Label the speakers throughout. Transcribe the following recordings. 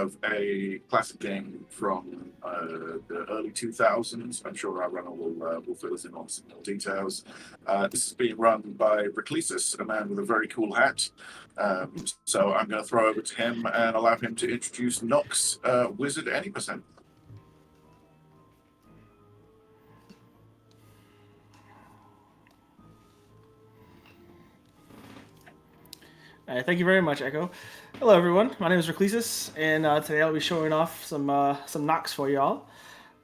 Speaker 1: of a classic game from the early 2000s. I'm sure our runner will fill us in on some more details. This is being run by Reclesis, a man with a very cool hat. So I'm going to throw over to him and allow him to introduce Nox Wizard Any Percent.
Speaker 2: Thank you very much, Echo. Hello, everyone. My name is Reclesis, and today I'll be showing off some Nox for y'all.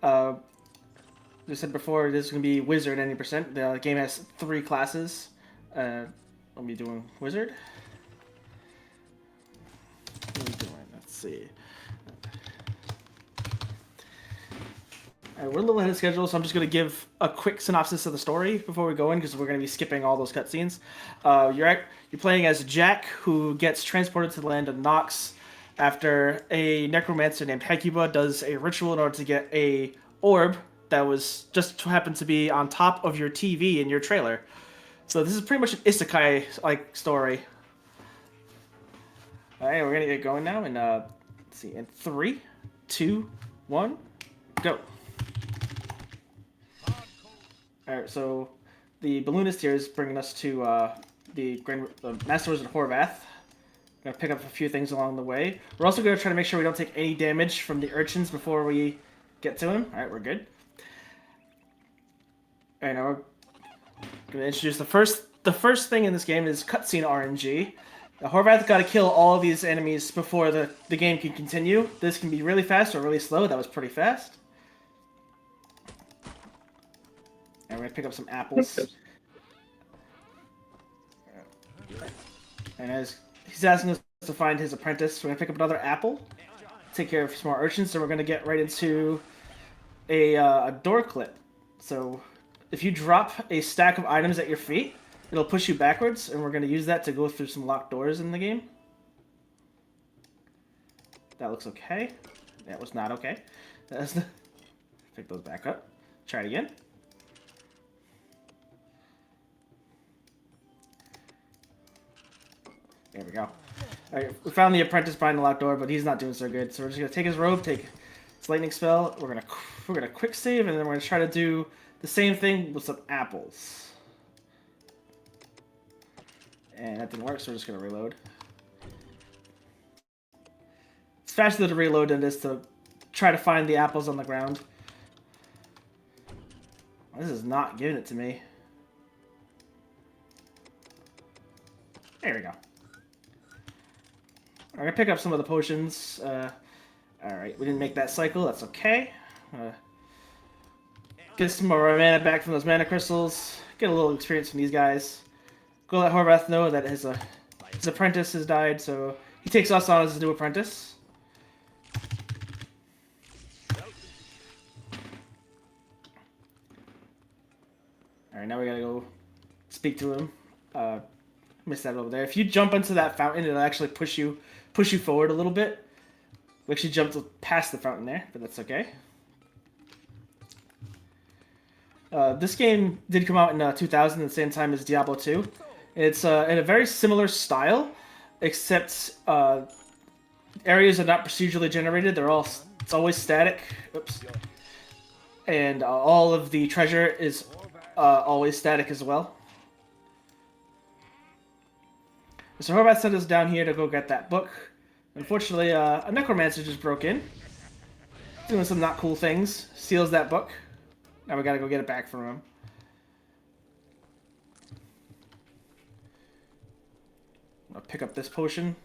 Speaker 2: As I said before, this is going to be Wizard any percent. The game has 3 classes. I'll be doing Wizard. What are we doing? Let's see. We're a little ahead of schedule, so I'm just going to give a quick synopsis of the story before we go in, because we're going to be skipping all those cutscenes. You're playing as Jack, who gets transported to the land of Nox after a necromancer named Hecuba does a ritual in order to get a orb that was just happened to be on top of your TV in your trailer. So this is pretty much an isekai-like story. All right, we're gonna get going now, and let's see, in 3, 2, 1, go. Alright, so the balloonist here is bringing us to the Master Wizard Horvath. We're going to pick up a few things along the way. We're also going to try to make sure we don't take any damage from the urchins before we get to him. Alright, we're good. Alright, now we're going to introduce the first thing in this game is cutscene RNG. Horvath's got to kill all of these enemies before the game can continue. This can be really fast or really slow. That was pretty fast. And we're gonna pick up some apples. And as he's asking us to find his apprentice, we're gonna pick up another apple, take care of some more urchins, so we're gonna get right into a door clip. So if you drop a stack of items at your feet, it'll push you backwards, and we're gonna use that to go through some locked doors in the game. That looks okay. That was not okay. Pick those back up. Try it again. There we go. Alright, we found the apprentice behind the locked door, but he's not doing so good. So we're just gonna take his robe, take his lightning spell. We're gonna quick save, and then we're gonna try to do the same thing with some apples. And that didn't work, so we're just gonna reload. It's faster to reload than it is to try to find the apples on the ground. This is not giving it to me. There we go. I'm gonna pick up some of the potions. Alright, we didn't make that cycle, that's okay. Get some more mana back from those mana crystals. Get a little experience from these guys. Go let Horvath know that his apprentice has died, so he takes us on as his new apprentice. Alright, now we gotta go speak to him. Missed that over there. If you jump into that fountain, it'll actually push you forward a little bit. We actually jumped past the fountain there, but that's okay. This game did come out in 2000 at the same time as Diablo 2. It's in a very similar style, except areas are not procedurally generated. It's always static. Oops. And all of the treasure is always static as well. So Horvath sent us down here to go get that book. Unfortunately, a necromancer just broke in, doing some not cool things. Steals that book. Now we gotta go get it back from him. I'm gonna pick up this potion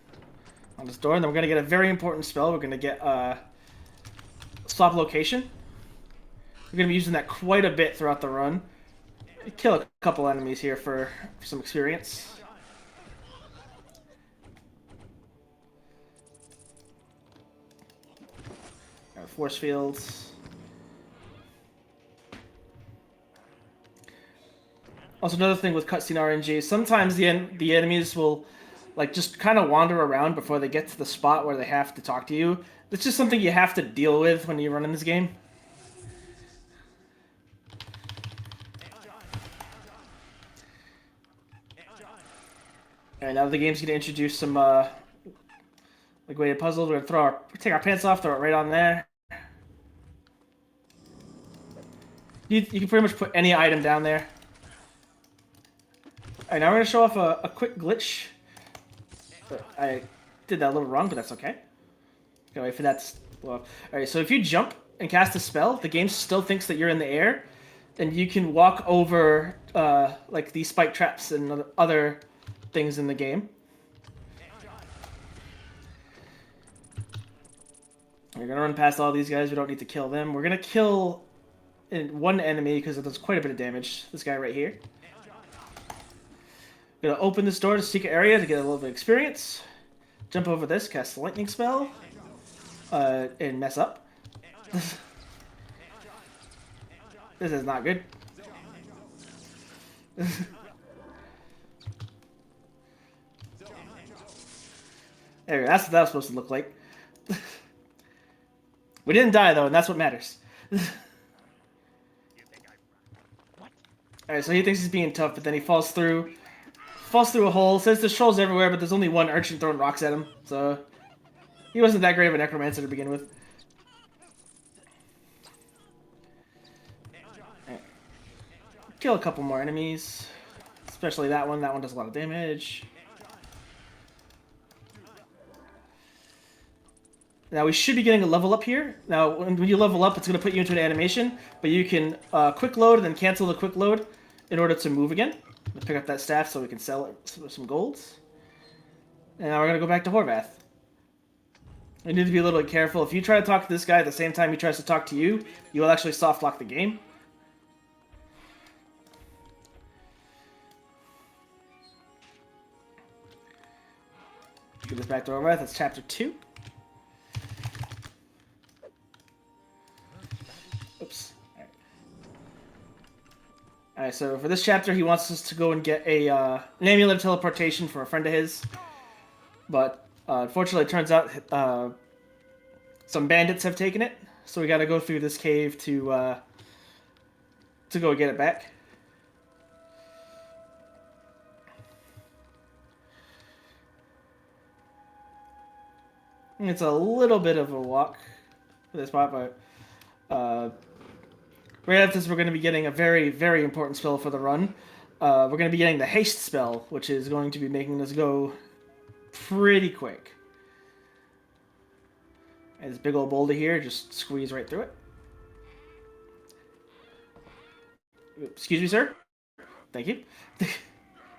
Speaker 2: on this door, and then we're gonna get a very important spell. We're gonna get swap location. We're gonna be using that quite a bit throughout the run. Kill a couple enemies here for some experience. Force fields. Also, another thing with cutscene RNG, sometimes the enemies will like just kind of wander around before they get to the spot where they have to talk to you. It's just something you have to deal with when you run in this game. Alright, now the game's going to introduce some like weighted puzzles. We're gonna take our pants off, throw it right on there. You can pretty much put any item down there. Alright, now we're gonna show off a quick glitch. I did that a little wrong, but that's okay. Gotta wait for that to blow up. Alright, so if you jump and cast a spell, the game still thinks that you're in the air, and you can walk over like these spike traps and other things in the game. We're gonna run past all these guys. We don't need to kill them. We're gonna kill one enemy because it does quite a bit of damage. This guy right here. Gonna open this door to secret area to get a little bit of experience. Jump over this, cast a lightning spell, and mess up. This is not good. There we go. That's what that was supposed to look like. We didn't die though, and that's what matters. Alright, so he thinks he's being tough, but then he falls through a hole. Says there's trolls everywhere, but there's only one urchin throwing rocks at him, so he wasn't that great of a necromancer to begin with. Right. Kill a couple more enemies, especially that one. That one does a lot of damage. Now we should be getting a level up here. Now when you level up, it's going to put you into an animation, but you can quick load and then cancel the quick load in order to move again. Let's pick up that staff so we can sell it for some golds. And now we're going to go back to Horvath. You need to be a little bit careful. If you try to talk to this guy at the same time he tries to talk to you, you will actually soft lock the game. Get this back to Horvath. That's chapter 2. Oops. Alright, so for this chapter, he wants us to go and get an amulet of teleportation for a friend of his. But unfortunately, it turns out some bandits have taken it. So we gotta go through this cave to go get it back. It's a little bit of a walk for this spot, but right after this, we're going to be getting a very, very important spell for the run. We're going to be getting the haste spell, which is going to be making this go pretty quick. And this big old boulder here, just squeeze right through it. Excuse me, sir? Thank you.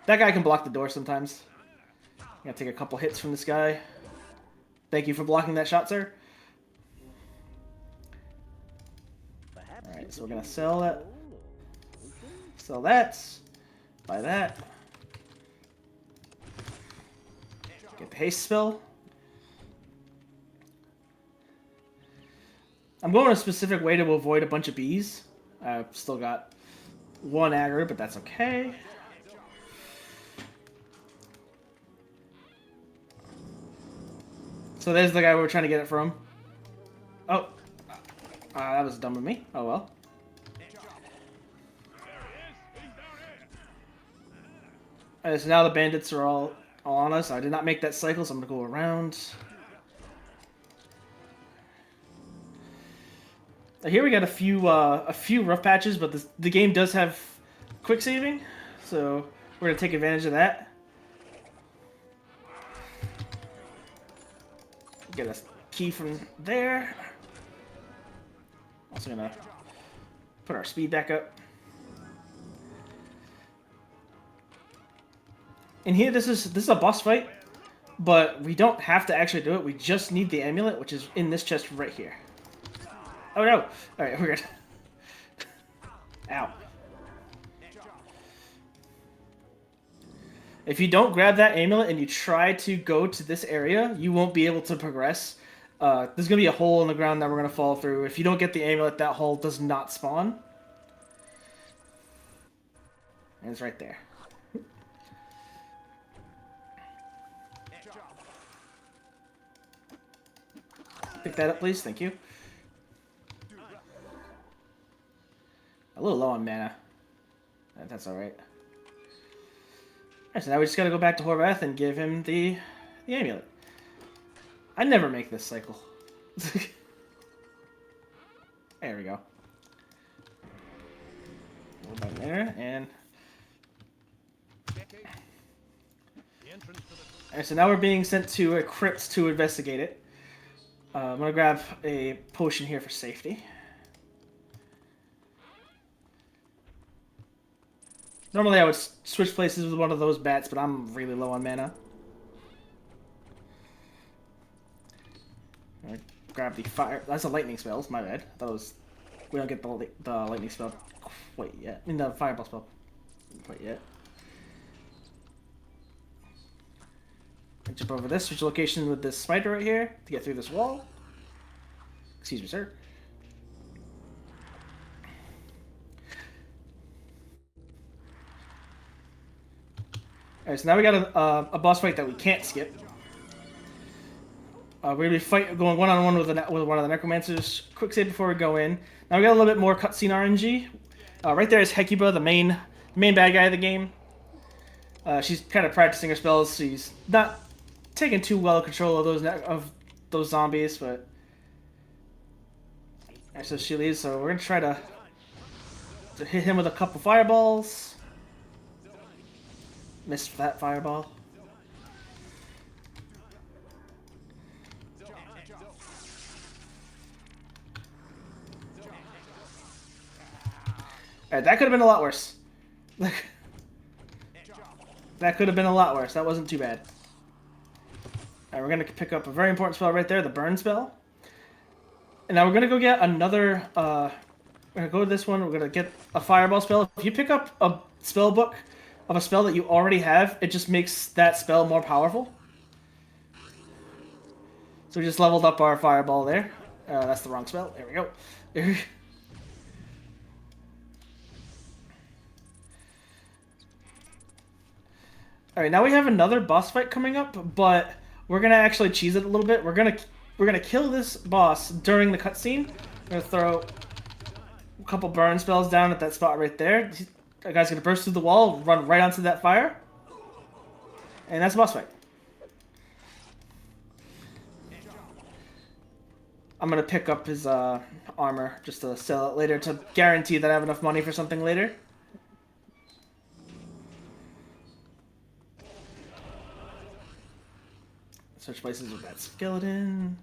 Speaker 2: That guy can block the door sometimes. Gotta take a couple hits from this guy. Thank you for blocking that shot, sir. Alright, so we're gonna sell that. Sell that. Buy that. Get the haste spell. I'm going a specific way to avoid a bunch of bees. I've still got one aggro, but that's okay. So there's the guy we were trying to get it from. Oh. That was dumb of me. Oh well. Alright, so now the bandits are all on us. I did not make that cycle, so I'm gonna go around. Here we got a few rough patches, but the game does have quick saving, so we're gonna take advantage of that. Get a key from there. Also gonna put our speed back up. And here, this is a boss fight, but we don't have to actually do it. We just need the amulet, which is in this chest right here. Oh no! All right, we're good. Ow. If you don't grab that amulet and you try to go to this area, you won't be able to progress. There's going to be a hole in the ground that we're going to fall through. If you don't get the amulet, that hole does not spawn. And it's right there. Pick that up, please. Thank you. A little low on mana. That's alright. Alright, so now we just gotta go back to Horvath and give him the amulet. I never make this cycle. There we go. A little bit there, and... Alright, so now we're being sent to a crypt to investigate it. I'm gonna grab a potion here for safety. Normally I would switch places with one of those bats, but I'm really low on mana. Alright, grab the fire. That's a lightning spell. My bad. That was. We don't get the lightning spell quite yet. I mean the fireball spell quite yet. I jump over this. Switch location with this spider right here to get through this wall. Excuse me, sir. Alright, so now we got a boss fight that we can't skip. We're gonna be going one-on-one with one of the necromancers. Quick save before we go in. Now we got a little bit more cutscene RNG. Right there is Hecuba, the main bad guy of the game. She's kind of practicing her spells. She's not taking too well control of those zombies, but so she leaves. So we're gonna try to hit him with a couple fireballs. Missed that fireball. Alright, that could have been a lot worse. That could have been a lot worse. That wasn't too bad. Alright, we're going to pick up a very important spell right there, the burn spell. And now we're going to go get another... we're going to go to this one. We're going to get a fireball spell. If you pick up a spell book of a spell that you already have, it just makes that spell more powerful. So we just leveled up our fireball there. That's the wrong spell. There we go. Alright, now we have another boss fight coming up, but we're gonna actually cheese it a little bit. We're gonna kill this boss during the cutscene. We're gonna throw a couple burn spells down at that spot right there. That guy's gonna burst through the wall, run right onto that fire. And that's a boss fight. I'm gonna pick up his armor just to sell it later to guarantee that I have enough money for something later. Switch places with that skeleton.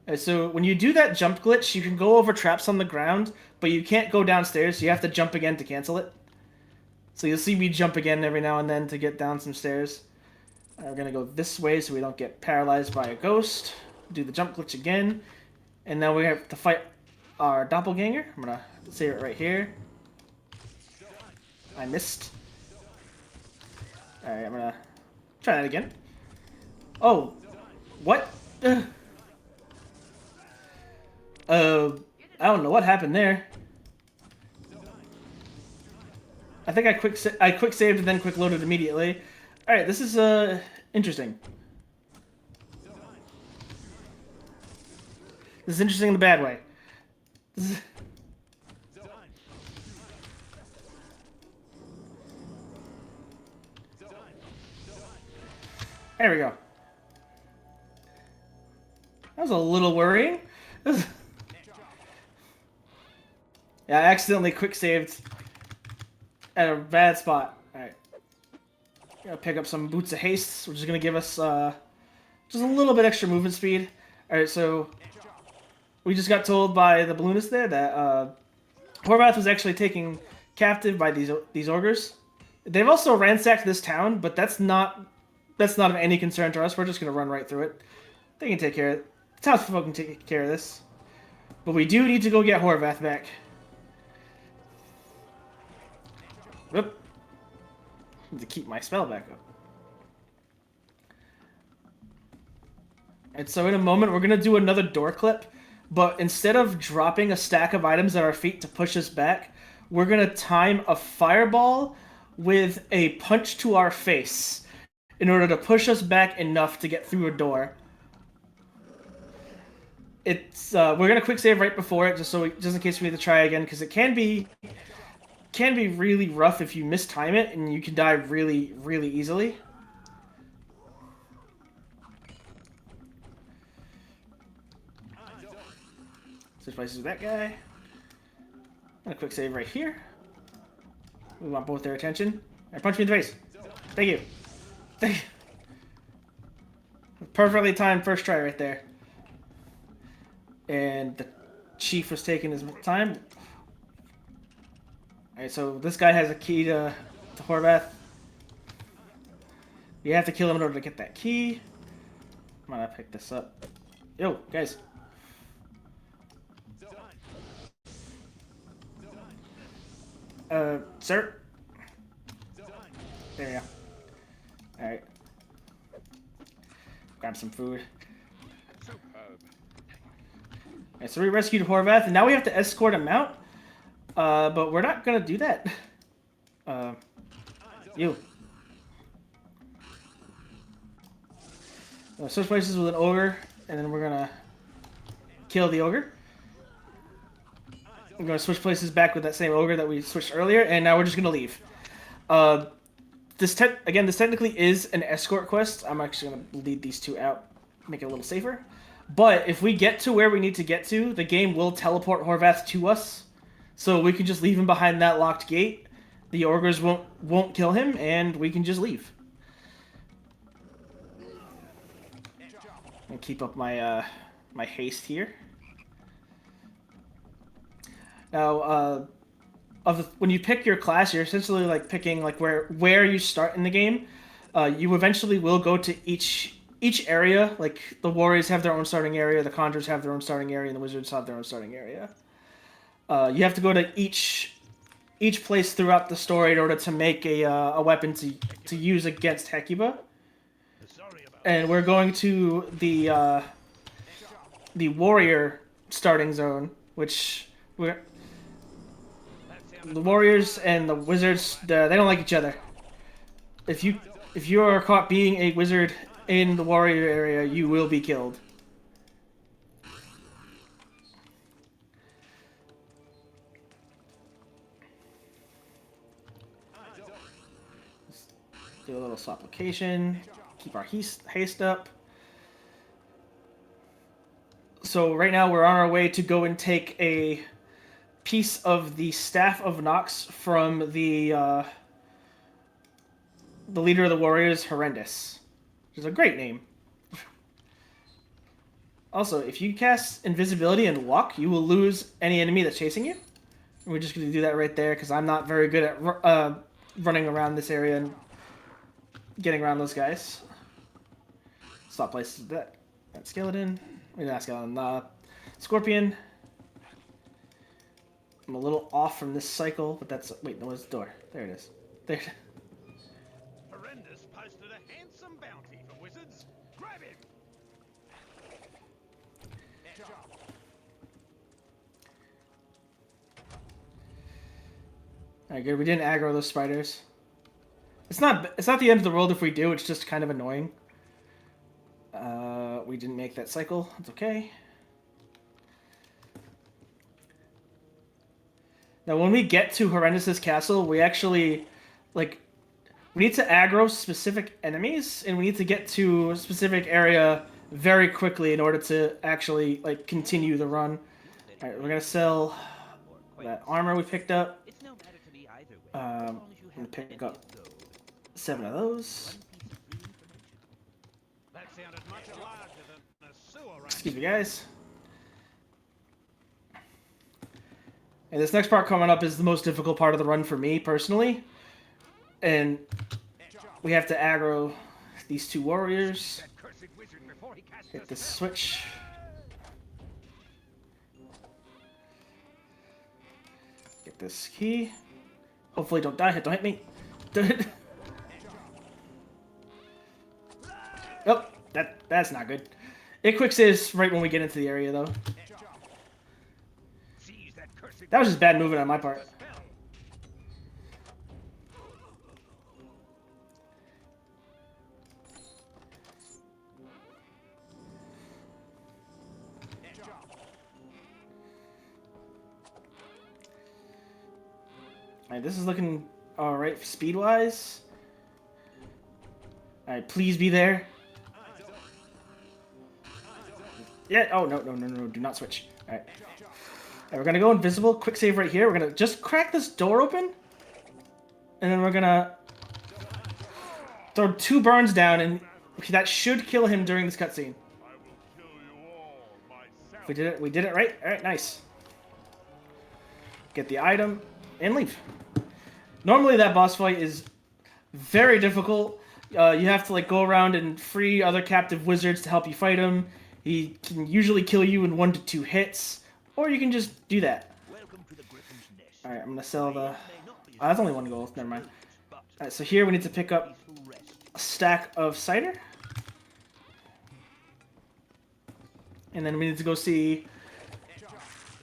Speaker 2: Okay, so when you do that jump glitch, you can go over traps on the ground, but you can't go downstairs, so you have to jump again to cancel it. So you'll see me jump again every now and then to get down some stairs. We're going to go this way so we don't get paralyzed by a ghost. Do the jump glitch again. And now we have to fight our doppelganger. I'm going to save it right here. I missed. Alright, I'm going to try that again. Oh, what? I don't know what happened there. I think I quick saved and then quick loaded immediately. All right, this is interesting. This is interesting in a bad way. There we go. That was a little worrying. Yeah, I accidentally quick saved at a bad spot. Alright. Gonna pick up some Boots of Haste, which is gonna give us just a little bit extra movement speed. Alright, so we just got told by the balloonist there that Horvath was actually taken captive by these ogres. They've also ransacked this town, but that's not of any concern to us. We're just gonna run right through it. They can take care of it. The townsfolk can take care of this. But we do need to go get Horvath back. Whoop. Need to keep my spell back up. And so in a moment, we're going to do another door clip. But instead of dropping a stack of items at our feet to push us back, we're going to time a fireball with a punch to our face in order to push us back enough to get through a door. It's we're going to quick save right before it, just in case we need to try again, because it can be really rough if you mistime it, and you can die really, really easily. Switch places with that guy. And a quick save right here. We want both their attention. I punch me in the face. Thank you. Thank you. Perfectly timed first try right there. And the chief was taking his time. Alright, so this guy has a key to Horvath. You have to kill him in order to get that key. I'm gonna pick this up. Yo, guys. Sir? There we go. Alright. Grab some food. Alright, so we rescued Horvath, and now we have to escort him out. But we're not gonna do that. You. Switch places with an ogre, and then we're gonna kill the ogre. I'm gonna switch places back with that same ogre that we switched earlier, and now we're just gonna leave. This technically is an escort quest. I'm actually gonna lead these two out, make it a little safer. But if we get to where we need to get to, the game will teleport Horvath to us, so we can just leave him behind that locked gate. The ogres won't kill him, and we can just leave. And keep up my my haste here. Now, when you pick your class, you're essentially like picking like where you start in the game. You eventually will go to each area. Like the warriors have their own starting area, the conjurers have their own starting area, and the wizards have their own starting area. You have to go to each place throughout the story in order to make a weapon to use against Hecuba. And we're going to the warrior starting zone, which the warriors and the wizards, they don't like each other. If you are caught being a wizard in the warrior area, you will be killed. Let's do a little supplication. Keep our haste up. So right now we're on our way to go and take a piece of the Staff of Nox from the leader of the warriors, Horrendous, which is a great name. Also, if you cast invisibility and walk, you will lose any enemy that's chasing you. And we're just going to do that right there because I'm not very good at running around this area and getting around those guys. Stop places that skeleton. Maybe not skeleton. Scorpion. I'm a little off from this cycle, but that's... Wait, no, it's the door. There it is. There.
Speaker 3: Horrendous posted a handsome bounty for wizards. Grab him!
Speaker 2: Alright, good. We didn't aggro those spiders. It's not the end of the world if we do. It's just kind of annoying. We didn't make that cycle. It's okay. Now, when we get to Horrendous's castle, we actually, we need to aggro specific enemies, and we need to get to a specific area very quickly in order to actually, continue the run. Alright, we're gonna sell that armor we picked up. I'm gonna pick up 7 of those. Excuse me, guys. And this next part coming up is the most difficult part of the run for me, personally. And we have to aggro these 2 warriors. Hit the switch. Get this key. Hopefully don't die. Don't hit me. Oh, that's not good. It quick saves right when we get into the area, though. That was just bad movement on my part. Alright, this is looking alright speed-wise. Alright, please be there. Yeah, oh, no, do not switch. Alright. And we're gonna go invisible. Quick save right here. We're gonna just crack this door open, and then we're gonna throw 2 burns down, and that should kill him during this cutscene.
Speaker 3: I will kill you all myself.
Speaker 2: We did it. We did it right. All right, nice. Get the item and leave. Normally, that boss fight is very difficult. You have to like go around and free other captive wizards to help you fight him. He can usually kill you in 1 to 2 hits, or you can just do that.
Speaker 3: Welcome to the Griffin's Nest.
Speaker 2: All right, I'm gonna sell the.
Speaker 3: May not be
Speaker 2: Oh, that's only 1 gold. Never mind.
Speaker 3: but
Speaker 2: All right, so here we need to pick up
Speaker 3: peaceful rest.
Speaker 2: a stack of cider, and then we need to go see.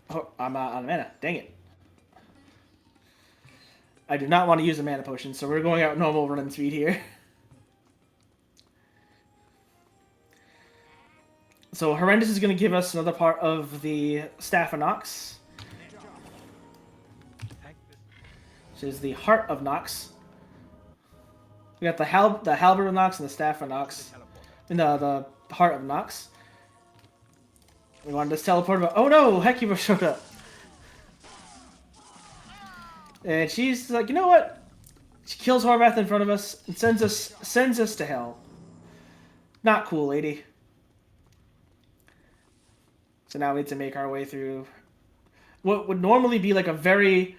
Speaker 2: Oh, I'm out of mana. Dang it. I do not want to use a mana potion, so we're going out normal running speed here. So Horrendous is going to give us another part of the Staff of Nox, which is the Heart of Nox. We got the Halberd of Nox and the Staff of Nox, and the Heart of Nox. We wanted to teleport, but oh no, Hecuba showed up. And she's like, you know what? She kills Horvath in front of us and sends us to hell. Not cool, lady. So now we need to make our way through what would normally be like a very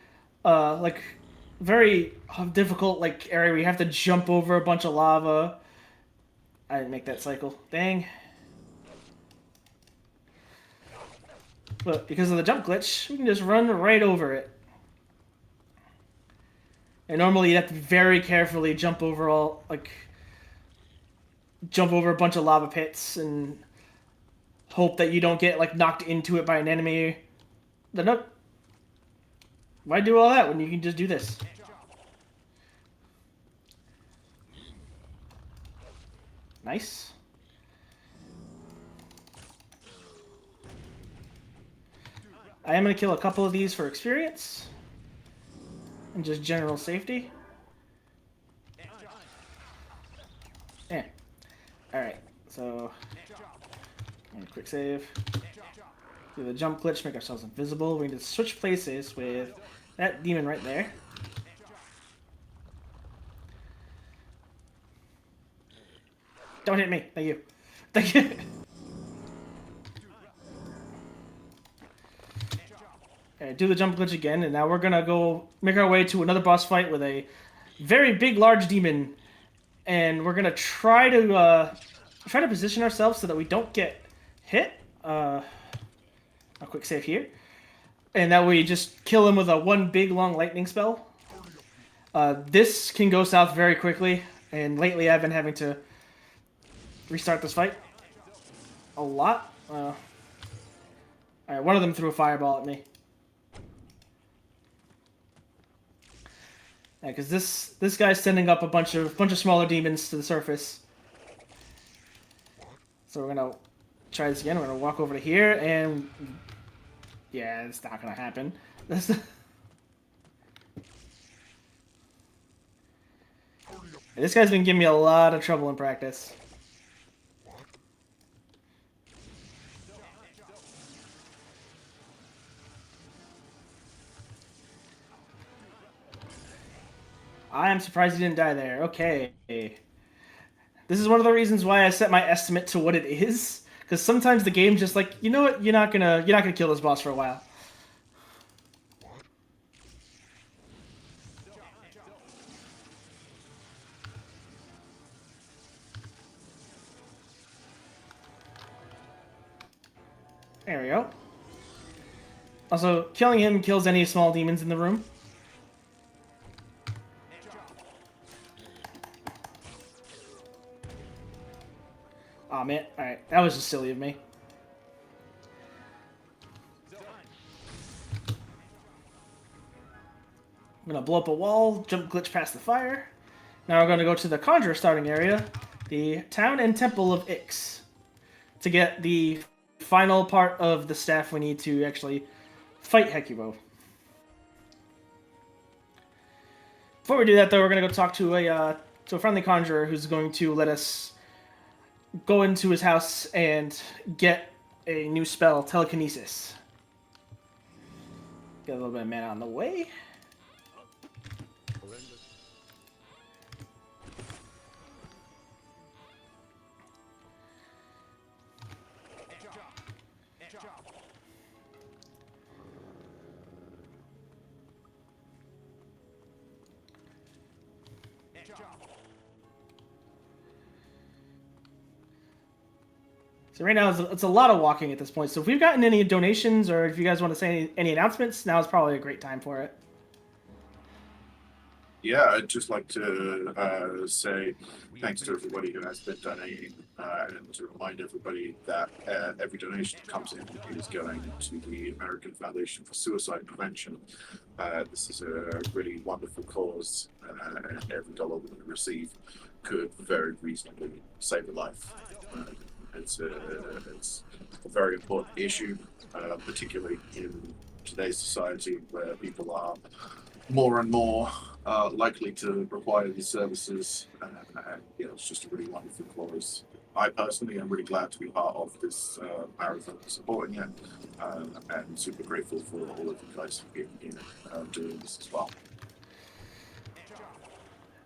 Speaker 2: difficult like area where you have to jump over a bunch of lava. I didn't make that cycle. Dang. But because of the jump glitch, we can just run right over it. And normally you have to very carefully jump over a bunch of lava pits and hope that you don't get like knocked into it by an enemy. But nope. Why do all that when you can just do this? Nice. I am going to kill a couple of these for experience. And just general safety. Yeah. Alright, so... quick save. Do the jump glitch, make ourselves invisible. We need to switch places with that demon right there. Don't hit me. Thank you. Thank you. Alright, do the jump glitch again, and now we're gonna go make our way to another boss fight with a very big, large demon, and we're gonna try to position ourselves so that we don't get hit. A quick save here, and that way you just kill him with a 1 big long lightning spell. This can go south very quickly, and lately I've been having to restart this fight a lot. Alright, one of them threw a fireball at me. Yeah, because this guy's sending up a bunch of smaller demons to the surface. So we're gonna try this again. We're gonna walk over to here, and yeah, it's not gonna happen. This guy's been giving me a lot of trouble in practice. I am surprised he didn't die there. Okay. This is one of the reasons why I set my estimate to what it is. Because sometimes the game's just like, you know what, you're not gonna kill this boss for a while. There we go. Also, killing him kills any small demons in the room. Aw, oh, man. Alright, that was just silly of me. I'm gonna blow up a wall, jump glitch past the fire. Now we're gonna go to the Conjurer starting area, the Town and Temple of Ix, to get the final part of the staff we need to actually fight Hecubo. Before we do that, though, we're gonna go talk to a friendly conjurer who's going to let us go into his house and get a new spell, Telekinesis. Get a little bit of mana on the way. So right now it's a lot of walking at this point. So if we've gotten any donations or if you guys want to say any announcements, now is probably a great time for it.
Speaker 1: Yeah, I'd just like to say thanks to everybody who has been donating, and to remind everybody that every donation that comes in is going to the American Foundation for Suicide Prevention. This is a really wonderful cause, and every dollar that we receive could very reasonably save a life. It's a very important issue, particularly in today's society where people are more and more likely to require these services. And yeah, it's just a really wonderful cause. I personally am really glad to be part of this marathon, supporting it, and super grateful for all of you guys for being here doing this as well.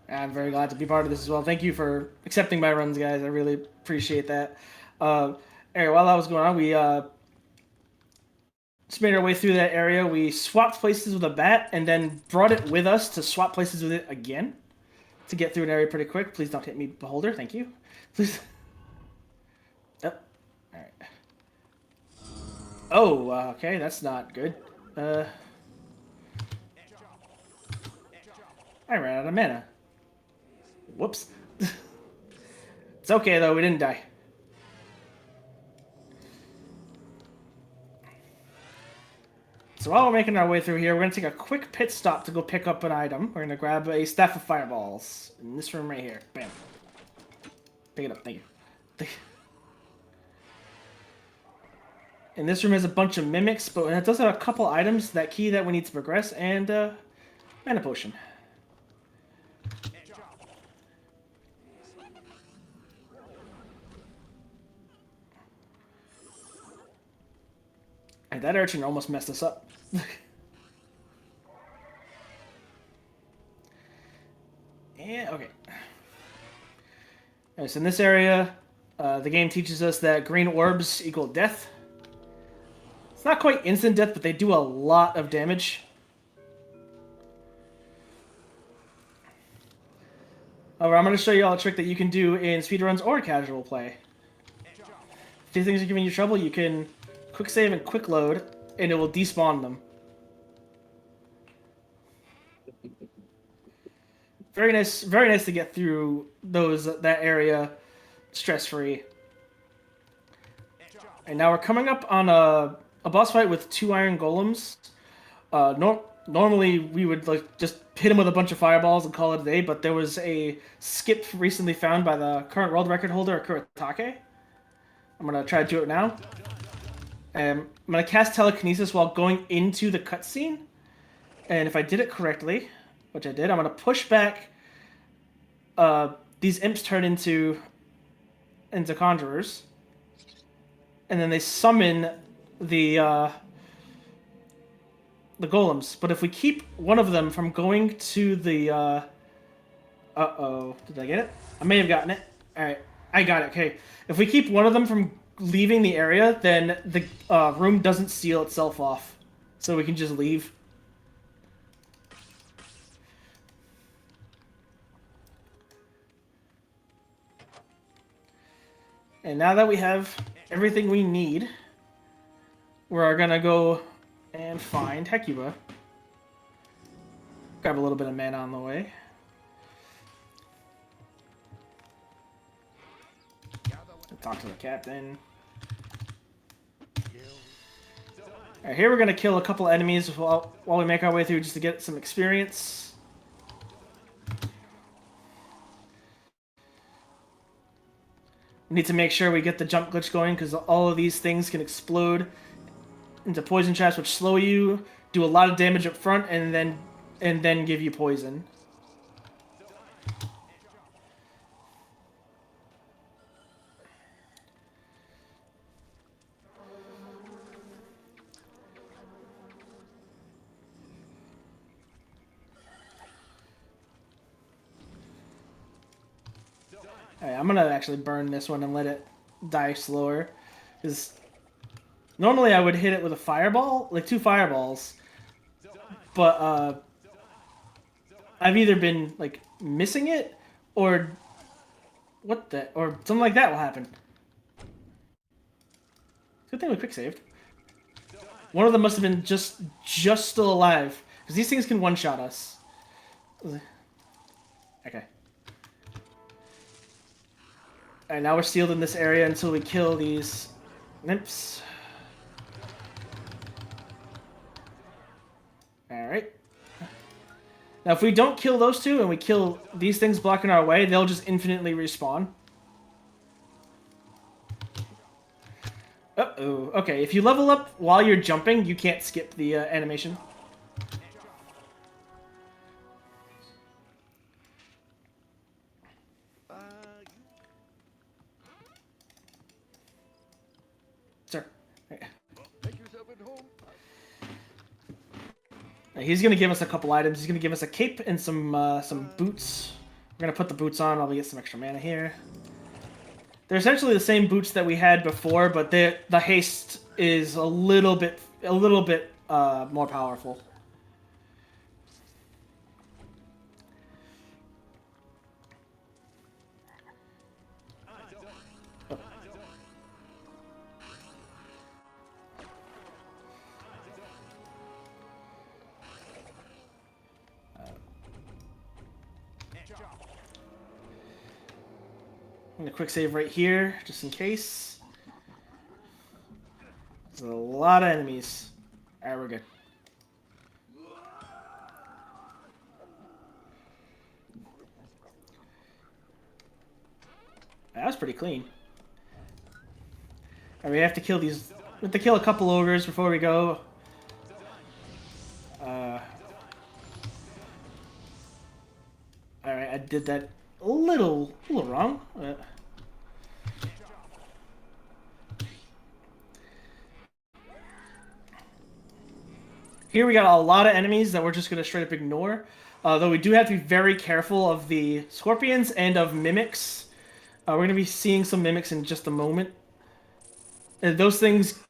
Speaker 2: I'm very glad to be part of this as well. Thank you for accepting my runs, guys. I really appreciate that. Anyway, while that was going on, we just made our way through that area. We swapped places with a bat and then brought it with us to swap places with it again to get through an area pretty quick. Please don't hit me, Beholder. Thank you. Please. Oh. All right. Oh, okay. That's not good. I ran out of mana. Whoops. It's okay, though. We didn't die. So while we're making our way through here, we're going to take a quick pit stop to go pick up an item. We're going to grab a Staff of Fireballs in this room right here. Bam. Pick it up. Thank you. And this room has a bunch of mimics, but it does have a couple items, that key that we need to progress, and mana potion. And that urchin almost messed us up. Yeah, okay. Alright, so in this area, the game teaches us that green orbs equal death. It's not quite instant death, but they do a lot of damage. However, I'm going to show you all a trick that you can do in speedruns or casual play. If these things are giving you trouble, you can quick save and quick load, and it will despawn them. Very nice to get through that area stress-free. And now we're coming up on a boss fight with 2 iron golems. Normally we would just hit him with a bunch of fireballs and call it a day, but there was a skip recently found by the current world record holder, Kuretake. I'm gonna try to do it now. I'm gonna cast telekinesis while going into the cutscene, and if I did it correctly, which I did, I'm gonna push back. These imps turn into conjurers, and then they summon the golems. But if we keep one of them from going to the uh-oh, did I get it? I may have gotten it. All right, I got it. Okay, if we keep one of them from leaving the area, then the room doesn't seal itself off, so we can just leave. And now that we have everything we need, we're gonna go and find Hecuba. Grab a little bit of mana on the way. Talk to the captain. Alright, here we're gonna kill a couple enemies while we make our way through just to get some experience. We need to make sure we get the jump glitch going because all of these things can explode into poison traps, which slow you, do a lot of damage up front, and then give you poison. Alright, I'm gonna actually burn this one and let it die slower. Because normally I would hit it with a fireball, like 2 fireballs. But I've either been like missing it or or something like that will happen. Good thing we quick saved. One of them must have been just still alive. Because these things can one-shot us. Okay. Alright, now we're sealed in this area until we kill these nymphs. Alright. Now if we don't kill those two and we kill these things blocking our way, they'll just infinitely respawn. Uh-oh. Okay, if you level up while you're jumping, you can't skip the animation. Sir.
Speaker 3: Make yourself at home.
Speaker 2: He's gonna give us a couple items. He's gonna give us a cape and some boots. We're gonna put the boots on while we get some extra mana here. They're essentially the same boots that we had before, but the haste is a little bit more powerful. I'm gonna quick save right here, just in case. There's a lot of enemies. Alright, we're good. That was pretty clean. Alright, we have to kill these. We have to kill a couple ogres before we go. Alright, I did that a little wrong. Here we got a lot of enemies that we're just going to straight up ignore. Though we do have to be very careful of the scorpions and of mimics. We're going to be seeing some mimics in just a moment. And those things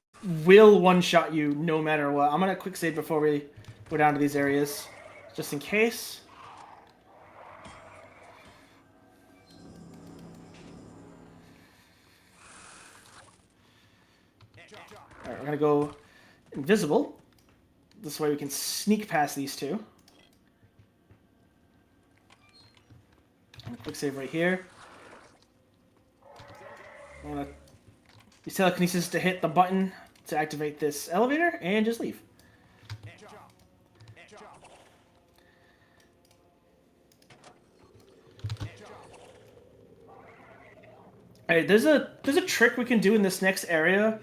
Speaker 2: will one-shot you no matter what. I'm going to quick save before we go down to these areas, just in case. Alright, we're going to go invisible. This way we can sneak past these two. And quick save right here. I'm gonna use telekinesis to hit the button to activate this elevator and just leave. Alright, there's a trick we can do in this next area.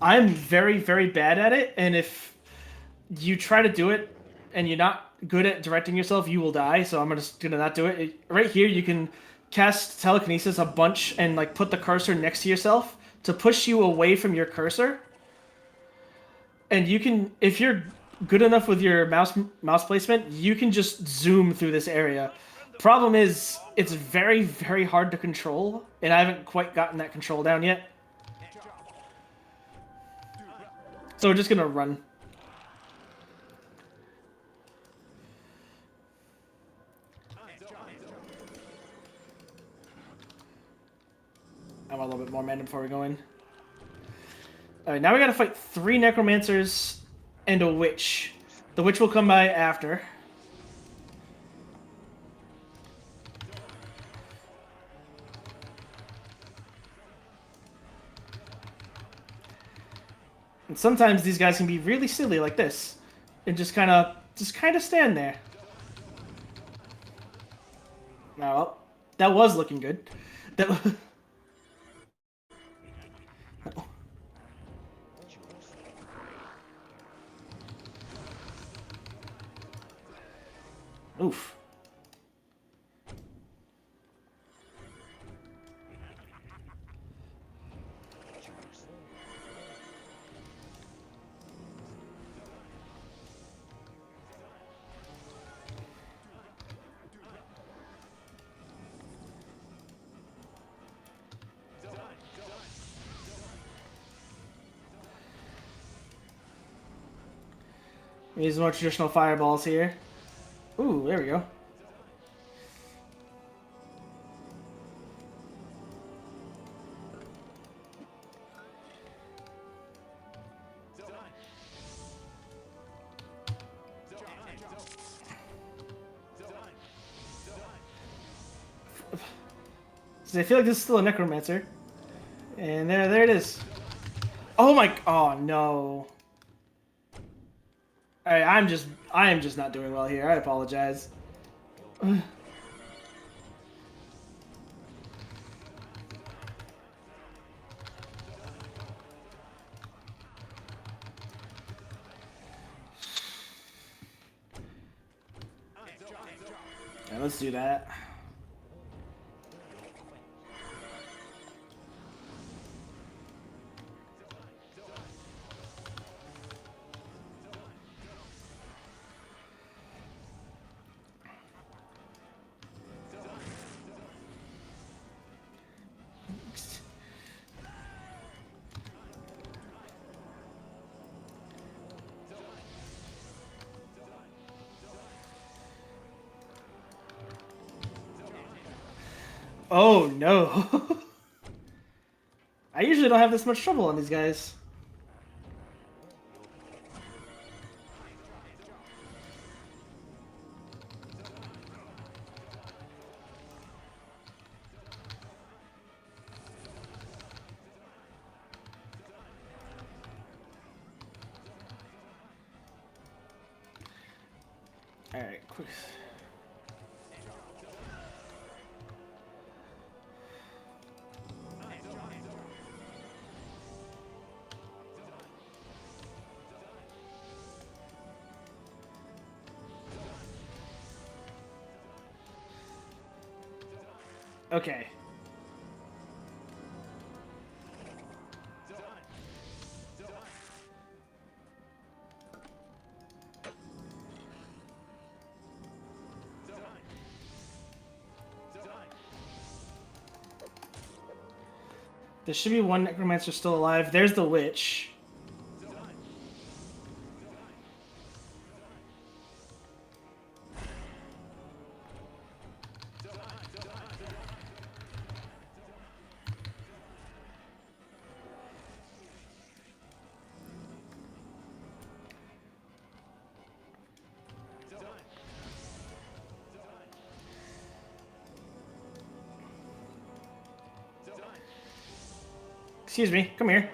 Speaker 2: I'm very, very bad at it, and if you try to do it and you're not good at directing yourself, you will die, so I'm just gonna not do it. Right here, you can cast telekinesis a bunch and like put the cursor next to yourself to push you away from your cursor. And you can, if you're good enough with your mouse placement, you can just zoom through this area. Problem is, it's very, very hard to control, and I haven't quite gotten that control down yet. So we're just gonna run. I want a little bit more mana before we go in. Alright, now we gotta fight 3 necromancers and a witch. The witch will come by after. And sometimes these guys can be really silly like this. And just kinda stand there. Well, that was looking good. That Oof. Use more traditional fireballs here. Ooh, there we go. So I feel like this is still a necromancer. And there it is. Oh my, oh no. Alright, I am just not doing well here. I apologize. Yeah, let's do that. Oh no. I usually don't have this much trouble on these guys. Alright, quick. Okay. There should be one necromancer still alive. There's the witch. Excuse me, come here.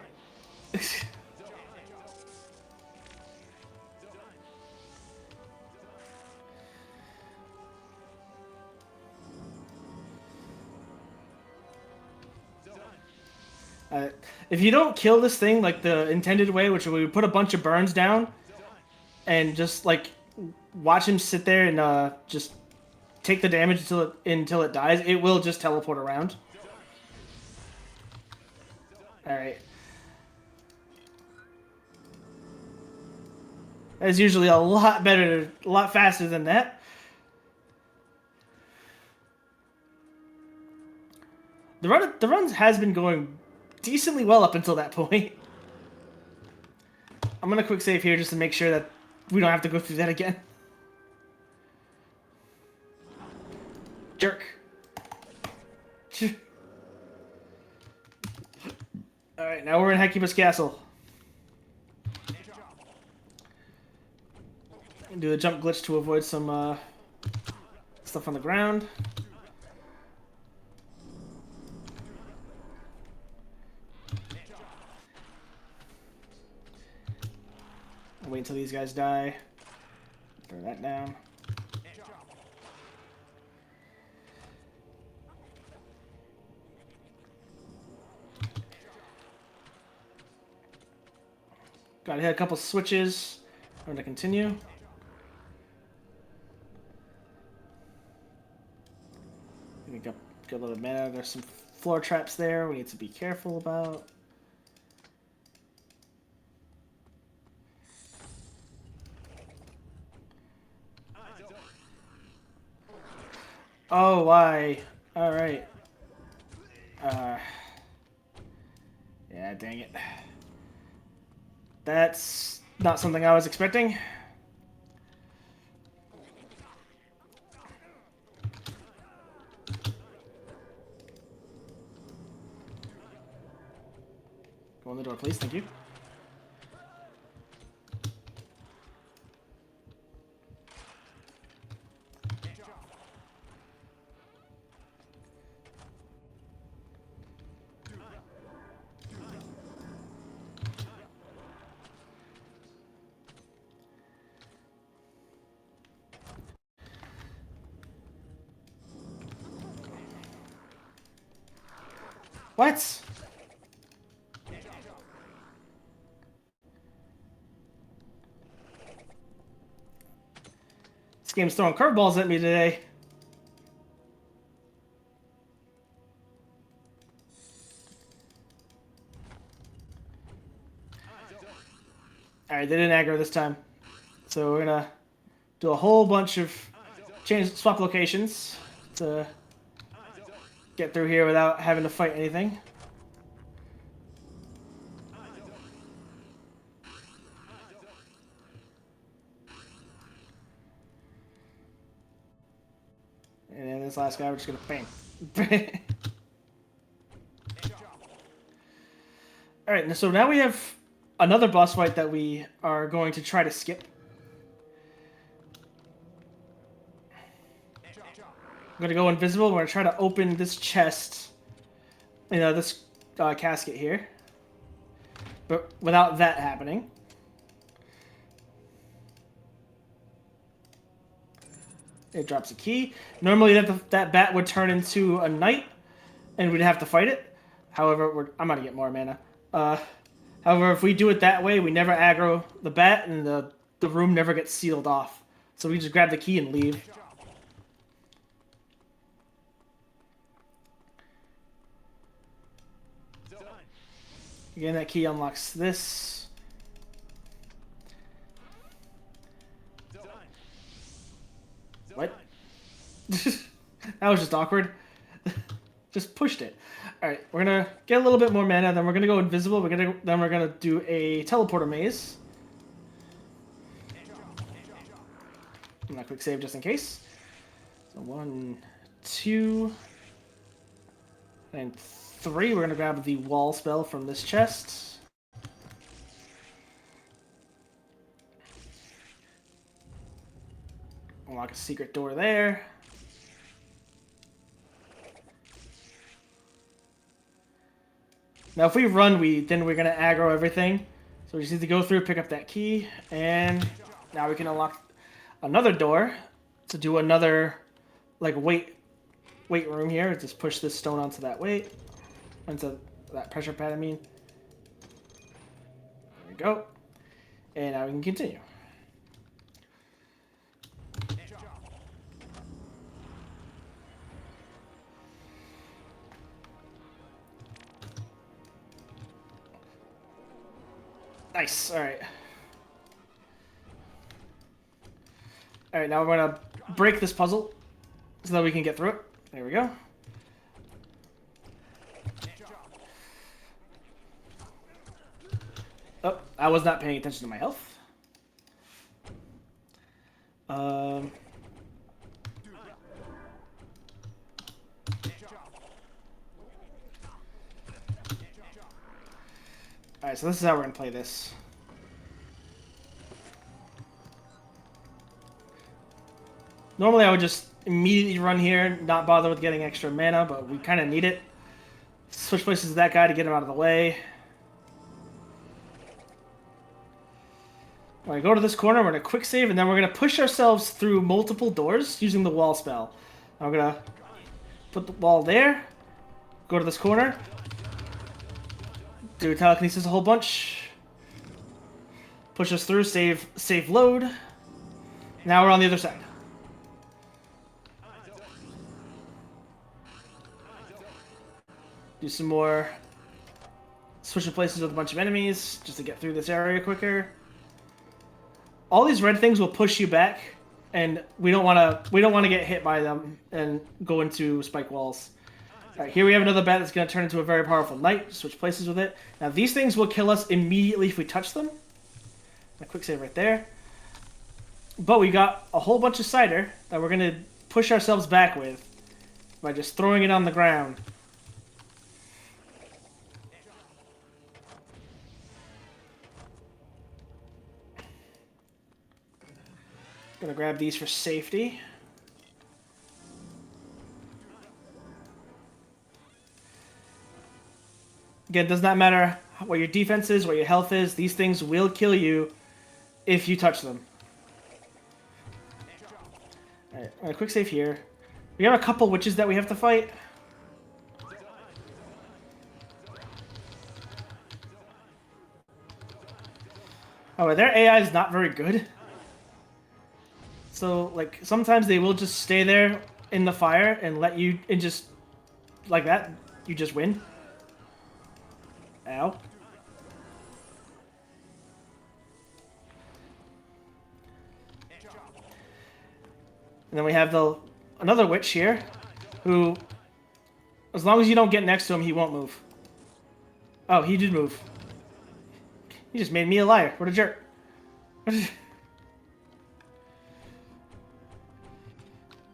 Speaker 2: If you don't kill this thing like the intended way, which we would put a bunch of burns down and just like watch him sit there and just take the damage until it dies, it will just teleport around. Alright. That's usually a lot better, a lot faster than that. The runs has been going decently well up until that point. I'm gonna quick save here just to make sure that we don't have to go through that again. Jerk. Alright, now we're in Hecuba's castle. Do a jump glitch to avoid some stuff on the ground. Wait until these guys die. Throw that down. Gotta hit a couple switches. I'm gonna continue. We got a little mana. There's some floor traps there we need to be careful about. Oh, why? Alright. Yeah, dang it. That's not something I was expecting. Go in the door, please. Thank you. What? This game's throwing curveballs at me today. Alright, they didn't aggro this time. So we're gonna do a whole bunch of swap locations to get through here without having to fight anything. And then this last guy, we're just gonna bang. Alright, so now we have another boss fight that we are going to try to skip. I'm gonna go invisible. We're gonna try to open this chest, this casket here, but without that happening. It drops a key. Normally, that bat would turn into a knight, and we'd have to fight it. However, I'm gonna get more mana. However, if we do it that way, we never aggro the bat, and the room never gets sealed off. So we just grab the key and leave. Again, that key unlocks this. What? That was just awkward. Just pushed it. Alright, we're gonna get a little bit more mana, then we're gonna go invisible, then we're gonna do a teleporter maze. And a quick save just in case. So 1, 2, and 3. We're gonna grab the wall spell from this chest. Unlock a secret door there. Now if we run, then we're gonna aggro everything. So we just need to go through, pick up that key, and now we can unlock another door to do another weight room here. Just push this stone onto that weight. Into that pressure pad, I mean. There we go. And now we can continue. Nice, alright. Alright, now we're gonna break this puzzle so that we can get through it. There we go. Oh, I was not paying attention to my health. Alright, so this is how we're gonna play this. Normally I would just immediately run here, not bother with getting extra mana, but we kind of need it. Switch places with that guy to get him out of the way. We're going to go to this corner, we're going to quick save, and then we're going to push ourselves through multiple doors using the wall spell. Now we're going to put the wall there, go to this corner, do telekinesis a whole bunch, push us through, save load. Now we're on the other side. Do some more switching places with a bunch of enemies just to get through this area quicker. All these red things will push you back, and we don't want to get hit by them and go into spike walls. All right, here we have another bat that's going to turn into a very powerful knight. Switch places with it. Now these things will kill us immediately if we touch them. A quick save right there. But we got a whole bunch of cider that we're going to push ourselves back with by just throwing it on the ground. Gonna grab these for safety. Again, it does not matter what your defense is, what your health is. These things will kill you if you touch them. Alright, quick save here. We have a couple witches that we have to fight. Oh, their AI is not very good. So, like, sometimes they will just stay there in the fire and let you, and just, like that, you just win. Ow. And then we have another witch here, who, as long as you don't get next to him, he won't move. Oh, he did move. He just made me a liar. What a jerk.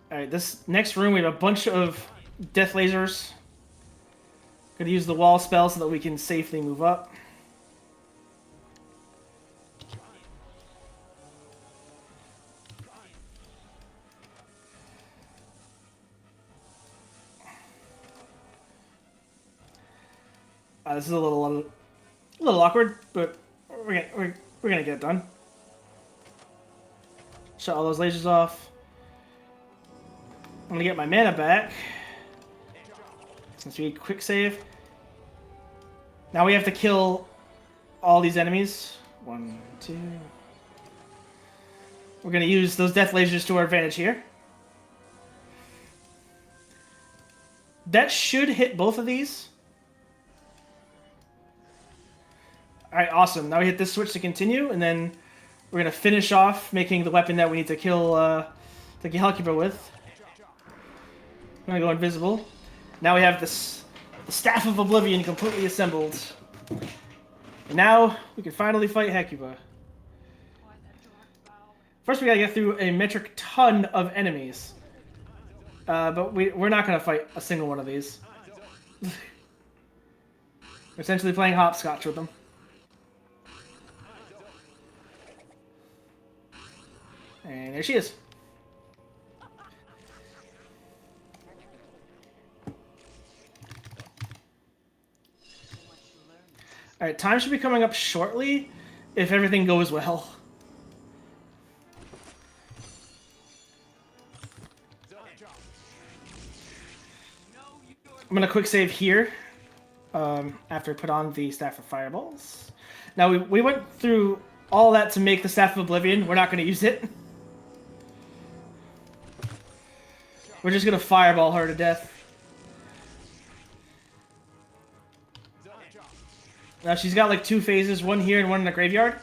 Speaker 2: Alright, this next room we have a bunch of death lasers. Gonna use the wall spell so that we can safely move up. This is a little awkward, but we're gonna get it done. Shut all those lasers off. I'm gonna get my mana back. Since we quick save. Now we have to kill all these enemies. 1, 2. We're gonna use those death lasers to our advantage here. That should hit both of these. Alright, awesome. Now we hit this switch to continue, and then we're gonna finish off making the weapon that we need to kill the Hecuba with. I'm gonna go invisible. Now we have this the Staff of Oblivion completely assembled. And now we can finally fight Hecuba. First we gotta get through a metric ton of enemies. But we're not gonna fight a single one of these. We're essentially playing hopscotch with them. And there she is. Alright, time should be coming up shortly if everything goes well. I'm gonna quick save here after I put on the Staff of Fireballs. Now we went through all that to make the Staff of Oblivion. We're not gonna use it. We're just gonna fireball her to death. Now she's got like 2 phases, one here and one in the graveyard.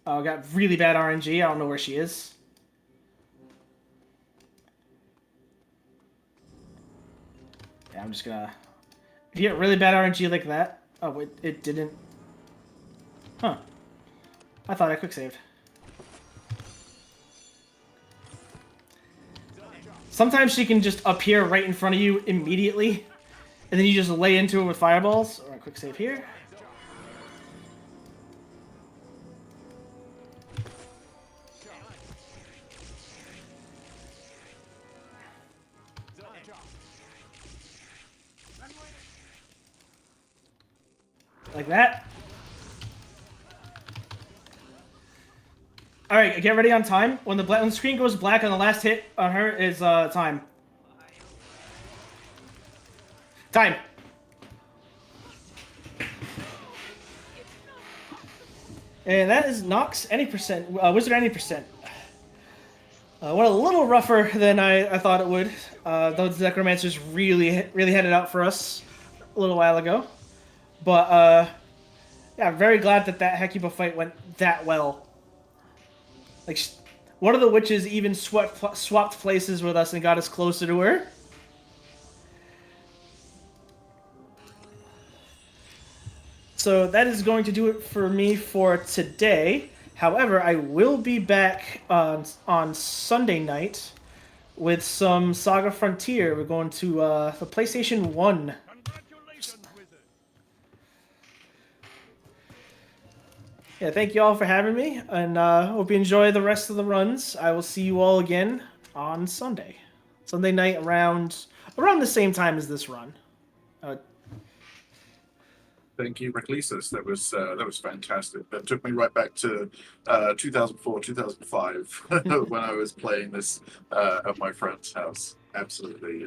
Speaker 2: Oh, got really bad RNG. I don't know where she is. Yeah, I'm just gonna... If you get really bad RNG like that... Oh, it didn't... Huh. I thought I quick saved. Sometimes she can just appear right in front of you immediately, and then you just lay into it with fireballs. Alright, quick save here. Like that. Alright, get ready on time. When the screen goes black on the last hit on her is time. Time. And that is Nox any percent, Wizard any percent. Went a little rougher than I thought it would. Those Necromancers really had it out for us a little while ago. But yeah, I'm very glad that Hecuba fight went that well. Like, one of the witches even swapped places with us and got us closer to her. So that is going to do it for me for today. However, I will be back on Sunday night with some Saga Frontier. We're going to the PlayStation 1.
Speaker 3: Congratulations, wizard.
Speaker 2: Yeah, thank you all for having me, and hope you enjoy the rest of the runs. I will see you all again on Sunday night around the same time as this run.
Speaker 1: Thank you, Reclesis. That was fantastic. That took me right back to 2004, 2005 when I was playing this at my friend's house. Absolutely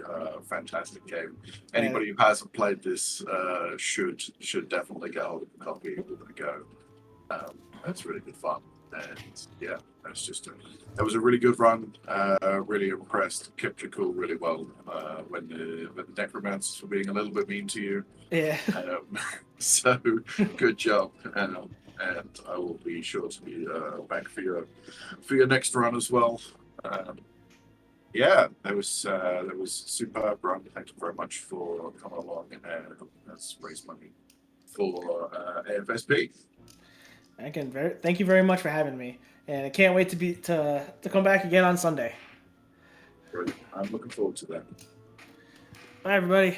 Speaker 1: fantastic game. Anybody who hasn't played this should definitely get hold of a copy. Give it a go. That's really good fun. And yeah, that was a really good run. Really impressed. Kept you cool really well when the necromancers were being a little bit mean to you.
Speaker 2: Yeah.
Speaker 1: So good job, and I will be sure to be back for your next run as well. Yeah, that was superb run. Thank you very much for coming along and let's raise money for AFSP.
Speaker 2: Again, thank you very much for having me, and I can't wait to come back again on Sunday.
Speaker 1: Brilliant. I'm looking forward to that.
Speaker 2: Bye, everybody.